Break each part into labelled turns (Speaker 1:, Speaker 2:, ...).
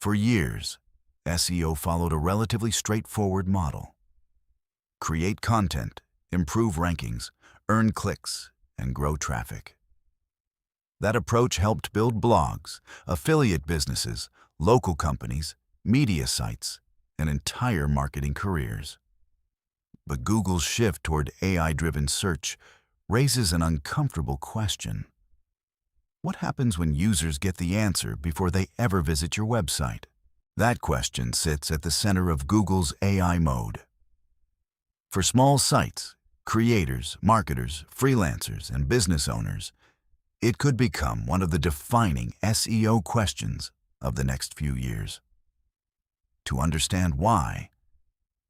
Speaker 1: For years, SEO followed a relatively straightforward model. Create content, improve rankings, earn clicks, and grow traffic. That approach helped build blogs, affiliate businesses, local companies, media sites, and entire marketing careers. But Google's shift toward AI-driven search raises an uncomfortable question. What happens when users get the answer before they ever visit your website? That question sits at the center of Google's AI mode. For small sites, creators, marketers, freelancers, and business owners, it could become one of the defining SEO questions of the next few years. To understand why,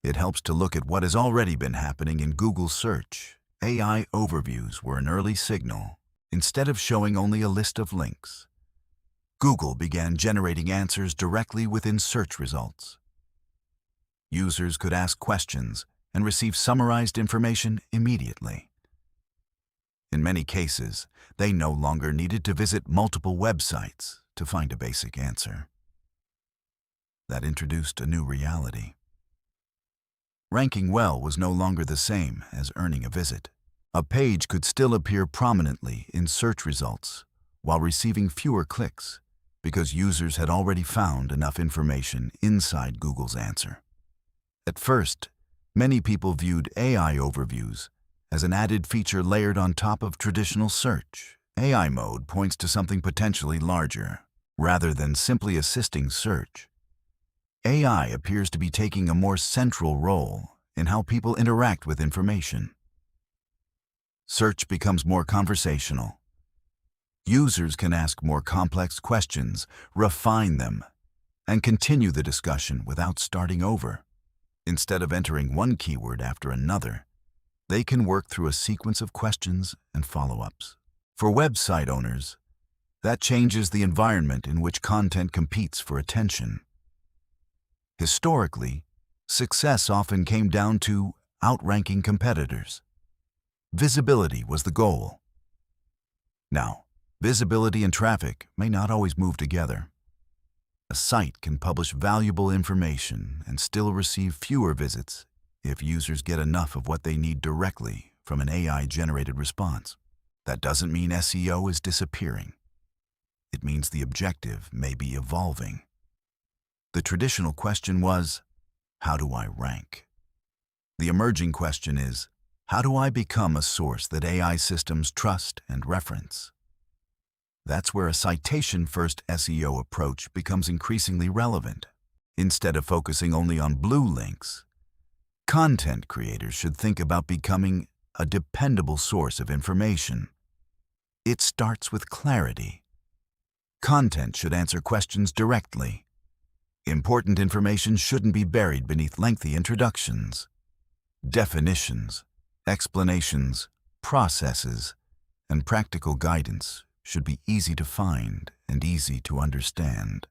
Speaker 1: it helps to look at what has already been happening in Google search. AI overviews were an early signal. Instead of showing only a list of links, Google began generating answers directly within search results. Users could ask questions and receive summarized information immediately. In many cases, they no longer needed to visit multiple websites to find a basic answer. That introduced a new reality. Ranking well was no longer the same as earning a visit. A page could still appear prominently in search results while receiving fewer clicks because users had already found enough information inside Google's answer. At first, many people viewed AI overviews as an added feature layered on top of traditional search. AI mode points to something potentially larger. Rather than simply assisting search, AI appears to be taking a more central role in how people interact with information. Search becomes more conversational. Users can ask more complex questions, refine them, and continue the discussion without starting over. Instead of entering one keyword after another, they can work through a sequence of questions and follow-ups. For website owners, that changes the environment in which content competes for attention. Historically, success often came down to outranking competitors. Visibility was the goal. Now, visibility and traffic may not always move together. A site can publish valuable information and still receive fewer visits if users get enough of what they need directly from an AI-generated response. That doesn't mean SEO is disappearing. It means the objective may be evolving. The traditional question was, how do I rank? The emerging question is, how do I become a source that AI systems trust and reference? That's where a citation-first SEO approach becomes increasingly relevant. Instead of focusing only on blue links, content creators should think about becoming a dependable source of information. It starts with clarity. Content should answer questions directly. Important information shouldn't be buried beneath lengthy introductions. Definitions, explanations, processes, and practical guidance should be easy to find and easy to understand.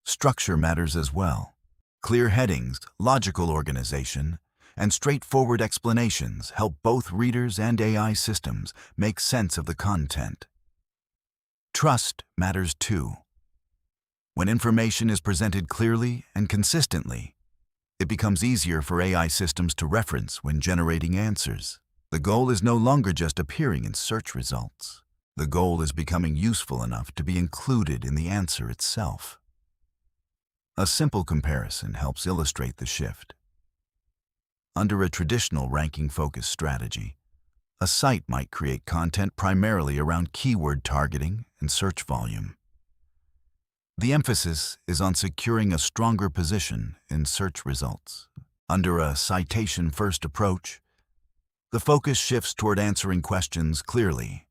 Speaker 1: Structure matters as well. Clear headings, logical organization, and straightforward explanations help both readers and AI systems make sense of the content. Trust matters too. When information is presented clearly and consistently, it becomes easier for AI systems to reference when generating answers. The goal is no longer just appearing in search results. The goal is becoming useful enough to be included in the answer itself. A simple comparison helps illustrate the shift. Under a traditional ranking-focused strategy, a site might create content primarily around keyword targeting and search volume. The emphasis is on securing a stronger position in search results. Under a citation-first approach, the focus shifts toward answering questions clearly,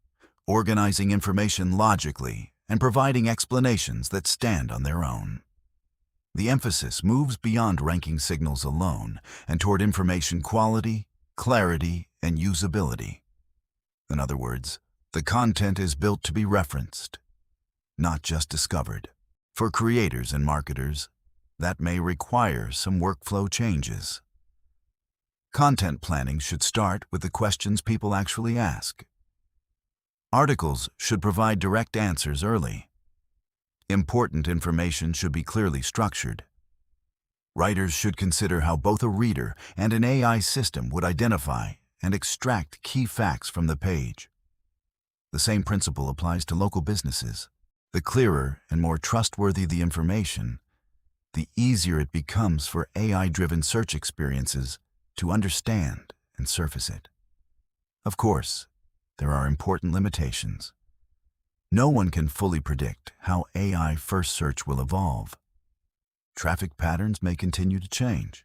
Speaker 1: organizing information logically, and providing explanations that stand on their own. The emphasis moves beyond ranking signals alone and toward information quality, clarity, and usability. In other words, the content is built to be referenced, not just discovered. For creators and marketers, that may require some workflow changes. Content planning should start with the questions people actually ask. Articles should provide direct answers early. Important information should be clearly structured. Writers should consider how both a reader and an AI system would identify and extract key facts from the page. The same principle applies to local businesses. The clearer and more trustworthy the information, the easier it becomes for AI-driven search experiences to understand and surface it. Of course, there are important limitations. No one can fully predict how AI-first search will evolve. Traffic patterns may continue to change.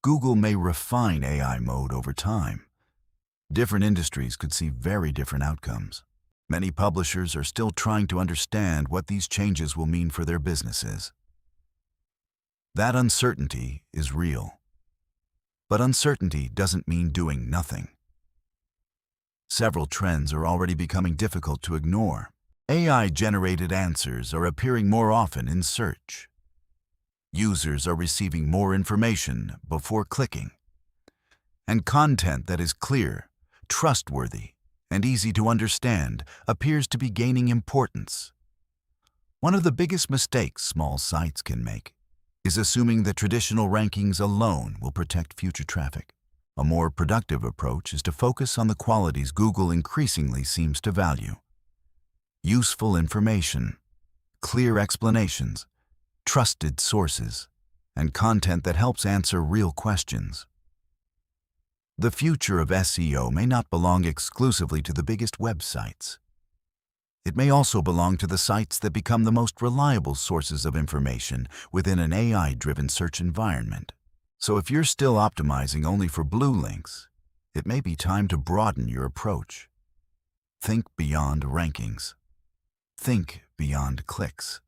Speaker 1: Google may refine AI mode over time. Different industries could see very different outcomes. Many publishers are still trying to understand what these changes will mean for their businesses. That uncertainty is real. But uncertainty doesn't mean doing nothing. Several trends are already becoming difficult to ignore. AI-generated answers are appearing more often in search. Users are receiving more information before clicking. And content that is clear, trustworthy, and easy to understand appears to be gaining importance. One of the biggest mistakes small sites can make is assuming that traditional rankings alone will protect future traffic. A more productive approach is to focus on the qualities Google increasingly seems to value: useful information, clear explanations, trusted sources, and content that helps answer real questions. The future of SEO may not belong exclusively to the biggest websites. It may also belong to the sites that become the most reliable sources of information within an AI-driven search environment. So if you're still optimizing only for blue links, it may be time to broaden your approach. Think beyond rankings. Think beyond clicks.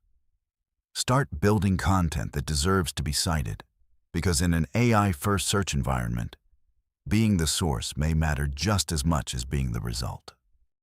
Speaker 1: Start building content that deserves to be cited, because in an AI-first search environment, being the source may matter just as much as being the result.